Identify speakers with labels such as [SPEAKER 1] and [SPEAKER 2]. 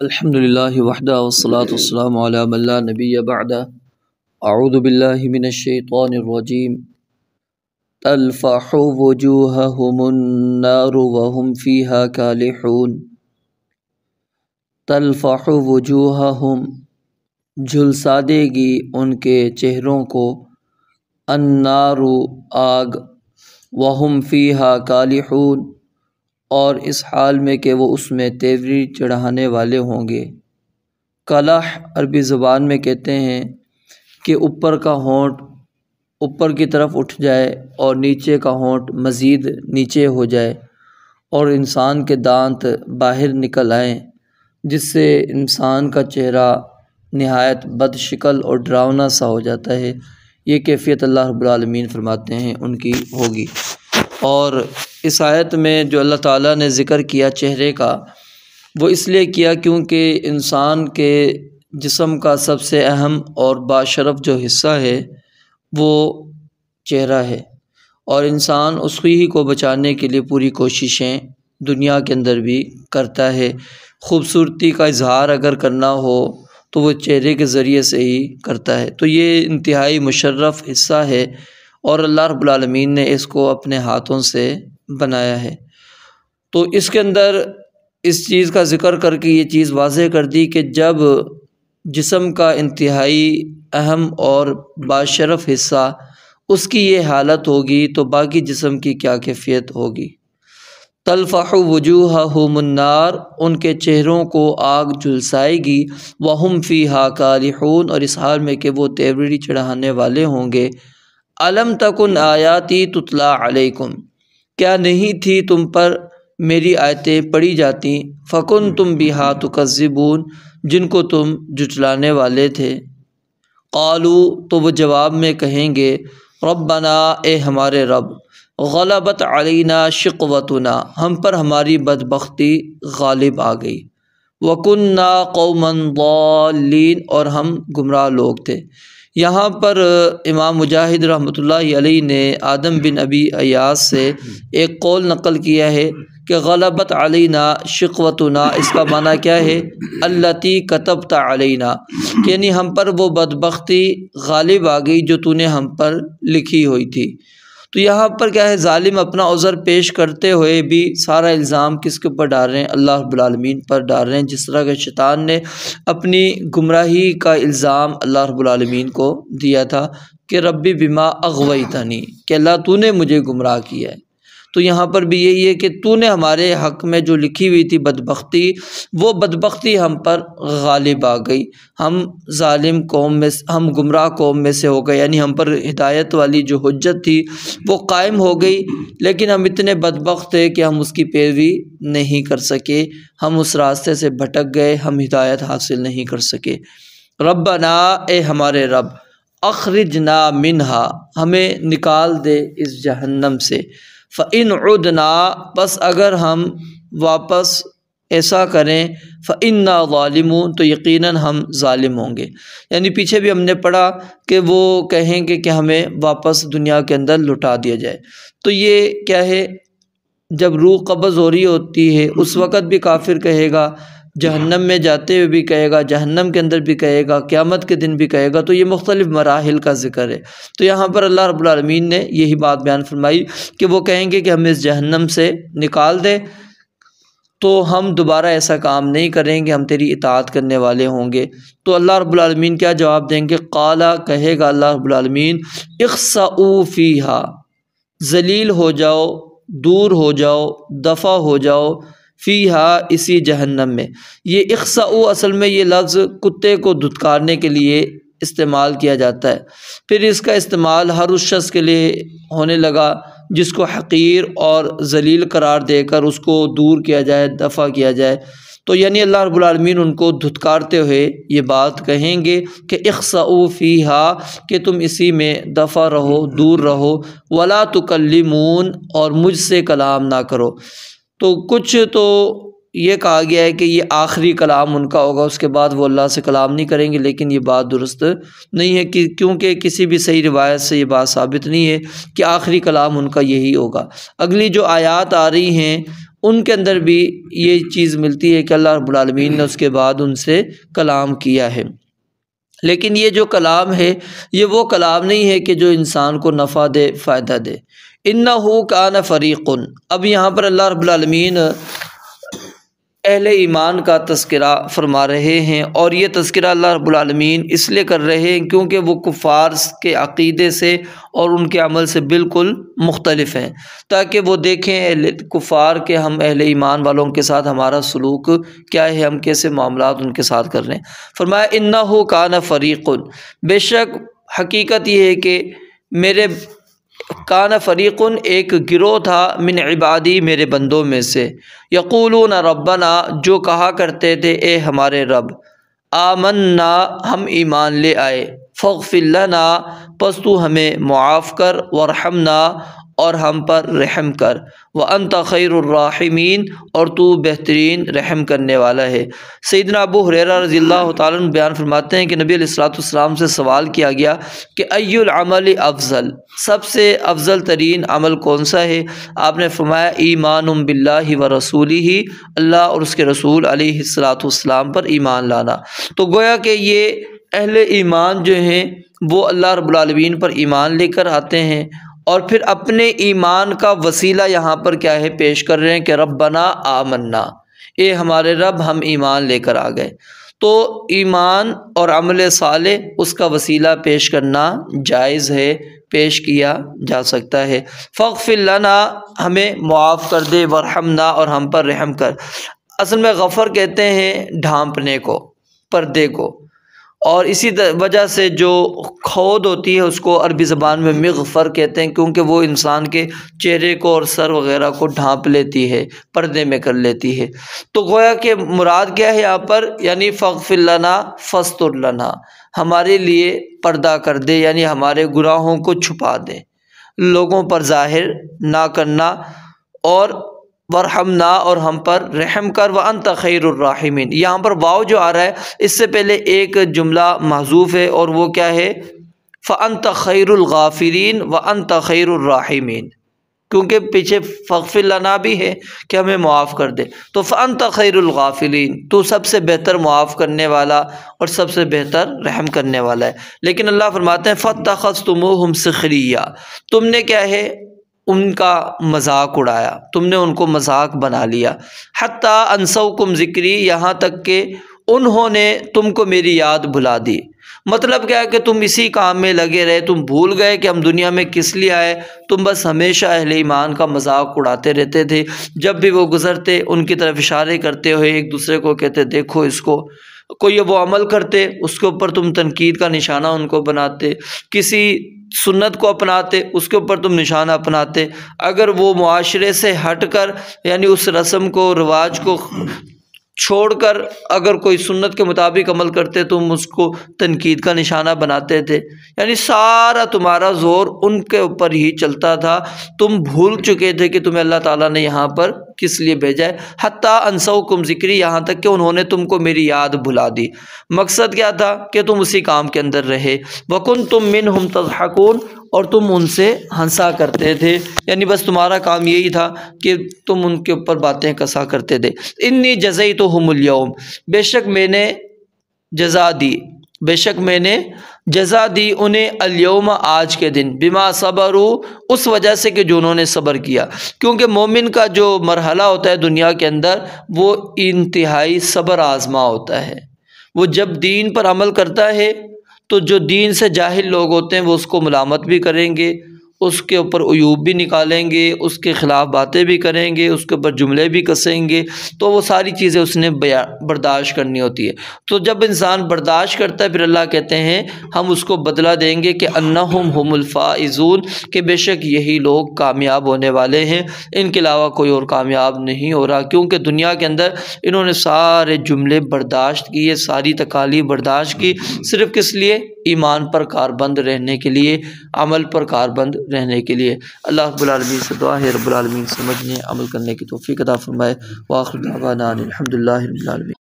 [SPEAKER 1] الحمد للہ وحدہ والصلاة والسلام علی من لا نبی بعدہ اعوذ باللہ من الشیطان الرجیم تلفح وجوہہم النار وہم فیہا کالحون۔ تلفح وجوہہم جھلسا دے گی ان کے چہروں کو، النار آگ، وہم فیہا کالحون اور اس حال میں کہ وہ اس میں تیوری چڑھانے والے ہوں گے۔ کلح عربی زبان میں کہتے ہیں کہ اوپر کا ہونٹ اوپر کی طرف اٹھ جائے اور نیچے کا ہونٹ مزید نیچے ہو جائے اور انسان کے دانت باہر نکل آئیں، جس سے انسان کا چہرہ نہایت بد شکل اور ڈراؤنا سا ہو جاتا ہے۔ یہ کیفیت اللہ رب العالمین فرماتے ہیں ان کی ہوگی۔ اور اس آیت میں جو اللہ تعالیٰ نے ذکر کیا چہرے کا، وہ اس لیے کیا کیونکہ انسان کے جسم کا سب سے اہم اور باشرف جو حصہ ہے وہ چہرہ ہے، اور انسان اس ہی کو بچانے کے لیے پوری کوششیں دنیا کے اندر بھی کرتا ہے۔ خوبصورتی کا اظہار اگر کرنا ہو تو وہ چہرے کے ذریعے سے ہی کرتا ہے، تو یہ انتہائی مشرف حصہ ہے اور اللہ رب العالمین نے اس کو اپنے ہاتھوں سے بنایا ہے۔ تو اس کے اندر اس چیز کا ذکر کر کے یہ چیز واضح کر دی کہ جب جسم کا انتہائی اہم اور باشرف حصہ اس کی یہ حالت ہوگی تو باقی جسم کی کیا کیفیت ہوگی۔ تلفح وجوہہم النار، ان کے چہروں کو آگ جھلسائے گی، وہم فیہا کالحون اور اس حال میں کہ وہ تیوری چڑھانے والے ہوں گے۔ الم تکن آیاتی تتلی علیکم، کیا نہیں تھی تم پر میری آیتیں پڑھی جاتی، فکنتم بہا تکذبون، جن کو تم جھٹلانے والے تھے۔ قالو، تو وہ جواب میں کہیں گے، ربنا، اے ہمارے رب، غلبت علینا شقوتنا، ہم پر ہماری بدبختی غالب آ گئی، وکننا قوما ضالین، اور ہم گمراہ لوگ تھے۔ یہاں پر امام مجاہد رحمۃ اللہ علیہ نے آدم بن ابی ایاس سے ایک قول نقل کیا ہے کہ غلبت علینا شقوتنا، اس کا معنی کیا ہے؟ التی کتبت علینا، یعنی ہم پر وہ بدبختی غالب آ گئی جو تو نے ہم پر لکھی ہوئی تھی۔ تو یہاں پر کیا ہے، ظالم اپنا عذر پیش کرتے ہوئے بھی سارا الزام کس کے اوپر ڈال رہے ہیں؟ اللہ رب العالمین پر ڈال رہے ہیں، جس طرح کہ شیطان نے اپنی گمراہی کا الزام اللہ رب العالمین کو دیا تھا کہ ربی بما اغویتنی، کہ اللہ تو نے مجھے گمراہ کیا ہے۔ تو یہاں پر بھی یہی ہے کہ تو نے ہمارے حق میں جو لکھی ہوئی تھی بدبختی، وہ بدبختی ہم پر غالب آ گئی، ہم ظالم قوم میں، ہم گمراہ قوم میں سے ہو گئے، یعنی ہم پر ہدایت والی جو حجت تھی وہ قائم ہو گئی، لیکن ہم اتنے بدبخت تھے کہ ہم اس کی پیروی نہیں کر سکے، ہم اس راستے سے بھٹک گئے، ہم ہدایت حاصل نہیں کر سکے۔ ربنا، اے ہمارے رب، اخرجنا منہا، ہمیں نکال دے اس جہنم سے، فَإِنْ عُدْنَا، پس اگر ہم واپس ایسا کریں، فَإِنَّا ظَالِمُونَ، تو یقیناً ہم ظالم ہوں گے۔ یعنی پیچھے بھی ہم نے پڑھا کہ وہ کہیں گے کہ ہمیں واپس دنیا کے اندر لٹا دیا جائے۔ تو یہ کیا ہے، جب روح قبض ہو رہی ہوتی ہے اس وقت بھی کافر کہے گا، جہنم میں جاتے ہوئے بھی کہے گا، جہنم کے اندر بھی کہے گا، قیامت کے دن بھی کہے گا۔ تو یہ مختلف مراحل کا ذکر ہے۔ تو یہاں پر اللہ رب العالمین نے یہی بات بیان فرمائی کہ وہ کہیں گے کہ ہمیں اس جہنم سے نکال دے تو ہم دوبارہ ایسا کام نہیں کریں گے، ہم تیری اطاعت کرنے والے ہوں گے۔ تو اللہ رب العالمین کیا جواب دیں گے؟ قالا، کہے گا اللہ رب العالمین، اخسؤوا فیہا، ذلیل ہو جاؤ، دور ہو جاؤ، دفع ہو جاؤ، فیہا، اسی جہنم میں۔ یہ اخسؤ اصل میں یہ لفظ کتے کو دھتکارنے کے لیے استعمال کیا جاتا ہے، پھر اس کا استعمال ہر اس شخص کے لیے ہونے لگا جس کو حقیر اور ذلیل قرار دے کر اس کو دور کیا جائے، دفع کیا جائے۔ تو یعنی اللہ رب العالمین ان کو دھتکارتے ہوئے یہ بات کہیں گے کہ اخسؤوا فیہا، کہ تم اسی میں دفع رہو، دور رہو، ولا تکلمون، اور مجھ سے کلام نہ کرو۔ تو کچھ تو یہ کہا گیا ہے کہ یہ آخری کلام ان کا ہوگا، اس کے بعد وہ اللہ سے کلام نہیں کریں گے، لیکن یہ بات درست نہیں ہے کیونکہ کسی بھی صحیح روایت سے یہ بات ثابت نہیں ہے کہ آخری کلام ان کا یہی ہوگا۔ اگلی جو آیات آ رہی ہیں ان کے اندر بھی یہ چیز ملتی ہے کہ اللہ رب العالمین نے اس کے بعد ان سے کلام کیا ہے۔ لیکن یہ جو کلام ہے یہ وہ کلام نہیں ہے کہ جو انسان کو نفع دے، فائدہ دے۔ اِنَّهُ كَانَ فَرِيقٌ، اب یہاں پر اللہ رب العالمین اہل ایمان کا تذکرہ فرما رہے ہیں، اور یہ تذکرہ اللہ رب العالمین اس لیے کر رہے ہیں کیونکہ وہ کفار کے عقیدے سے اور ان کے عمل سے بالکل مختلف ہیں، تاکہ وہ دیکھیں کفار کے ہم اہل ایمان والوں کے ساتھ ہمارا سلوک کیا ہے، ہم کیسے معاملات ان کے ساتھ کر رہے ہیں۔ فرمایا اِنَّهُ كَانَ فَرِيقٌ، بے شک حقیقت یہ ہے کہ میرے کان فریقن ایک گروہ تھا، من عبادی میرے بندوں میں سے، یقولون ربنا جو کہا کرتے تھے اے ہمارے رب، آمنا ہم ایمان لے آئے، فاغفر لنا پس تو ہمیں معاف کر، وارحمنا اور ہم پر رحم کر، وانت خیر الراحمین اور تو بہترین رحم کرنے والا ہے۔ سیدنا ابو ہریرہ رضی اللہ تعالیٰ عنہ بیان فرماتے ہیں کہ نبی علیہ الصلوۃ والسلام سے سوال کیا گیا کہ ای العمل افضل، سب سے افضل ترین عمل کون سا ہے؟ آپ نے فرمایا ایمان باللہ ورسولہ، اللہ اور اس کے رسول علیہ الصلوۃ والسلام پر ایمان لانا۔ تو گویا کہ یہ اہل ایمان جو ہیں وہ اللہ رب العالمین پر ایمان لے کر آتے ہیں، اور پھر اپنے ایمان کا وسیلہ یہاں پر کیا ہے پیش کر رہے ہیں کہ ربنا آمنا، اے ہمارے رب ہم ایمان لے کر آ گئے۔ تو ایمان اور عمل صالح اس کا وسیلہ پیش کرنا جائز ہے، پیش کیا جا سکتا ہے۔ فاغفر لنا ہمیں معاف کر دے، ورحمنا اور ہم پر رحم کر۔ اصل میں غفر کہتے ہیں ڈھانپنے کو، پردے کو، اور اسی وجہ سے جو کھود ہوتی ہے اس کو عربی زبان میں مغفر کہتے ہیں، کیونکہ وہ انسان کے چہرے کو اور سر وغیرہ کو ڈھانپ لیتی ہے، پردے میں کر لیتی ہے۔ تو گویا کہ مراد کیا ہے یہاں پر، یعنی فاغفر لنا فاستر لنا، ہمارے لیے پردہ کر دے، یعنی ہمارے گناہوں کو چھپا دے، لوگوں پر ظاہر نہ کرنا، اور ورحمنا اور ہم پر رحم کر، وانت خیر الراحمین۔ یہاں پر واو جو آ رہا ہے اس سے پہلے ایک جملہ محذوف ہے، اور وہ کیا ہے؟ فانت خیر الغافرین وانت خیر الراحمین، کیونکہ پیچھے فاغفر لنا بھی ہے کہ ہمیں معاف کر دے، تو فانت خیر الغافرین، تو سب سے بہتر معاف کرنے والا اور سب سے بہتر رحم کرنے والا ہے۔ لیکن اللہ فرماتے ہیں فاتخذتموہم سخریہ، تم نے کیا ہے ان کا مذاق اڑایا، تم نے ان کو مذاق بنا لیا، حتی انسوکم ذکری، یہاں تک کہ انہوں نے تم کو میری یاد بھلا دی۔ مطلب کیا ہے کہ تم اسی کام میں لگے رہے، تم بھول گئے کہ ہم دنیا میں کس لیے آئے، تم بس ہمیشہ اہل ایمان کا مذاق اڑاتے رہتے تھے، جب بھی وہ گزرتے ان کی طرف اشارے کرتے ہوئے ایک دوسرے کو کہتے دیکھو اس کو، کوئی وہ عمل کرتے اس کے اوپر تم تنقید کا نشانہ ان کو بناتے، کسی سنت کو اپناتے اس کے اوپر تم نشانہ اپناتے، اگر وہ معاشرے سے ہٹ کر یعنی اس رسم کو رواج کو چھوڑ کر اگر کوئی سنت کے مطابق عمل کرتے تم اس کو تنقید کا نشانہ بناتے تھے، یعنی سارا تمہارا زور ان کے اوپر ہی چلتا تھا، تم بھول چکے تھے کہ تمہیں اللہ تعالیٰ نے یہاں پر کس لیے بھیجا ہے۔ حتیٰ انسوکم ذکری، یہاں تک کہ انہوں نے تم کو میری یاد بھلا دی۔ مقصد کیا تھا کہ تم اسی کام کے اندر رہے، وکنتم منہم تضحکون، اور تم ان سے ہنسا کرتے تھے، یعنی بس تمہارا کام یہی تھا کہ تم ان کے اوپر باتیں کسا کرتے تھے۔ انی جزیتہم اليوم، بے شک میں نے جزا دی، بے شک میں نے جزا دی انہیں الیوم، آج کے دن، بما صبروا، اس وجہ سے کہ جو انہوں نے صبر کیا، کیونکہ مومن کا جو مرحلہ ہوتا ہے دنیا کے اندر وہ انتہائی صبر آزما ہوتا ہے۔ وہ جب دین پر عمل کرتا ہے تو جو دین سے جاہل لوگ ہوتے ہیں وہ اس کو ملامت بھی کریں گے، اس کے اوپر عیوب بھی نکالیں گے، اس کے خلاف باتیں بھی کریں گے، اس کے اوپر جملے بھی کسیں گے، تو وہ ساری چیزیں اس نے برداشت کرنی ہوتی ہے۔ تو جب انسان برداشت کرتا ہے پھر اللہ کہتے ہیں ہم اس کو بدلہ دیں گے کہ انہم هم الفائزون، کہ بے شک یہی لوگ کامیاب ہونے والے ہیں، ان کے علاوہ کوئی اور کامیاب نہیں ہو رہا، کیونکہ دنیا کے اندر انہوں نے سارے جملے برداشت کیے، ساری تکالیف برداشت کی، صرف کس لیے؟ ایمان پر کاربند رہنے کے لیے، عمل پر کاربند رہنے کے لیے۔ اللہ رب العالمین سے دعا ہے رب العالمین سمجھنے عمل کرنے کی توفیق عطا فرمائے۔ وآخر دعوانا الحمدللہ رب العالمین۔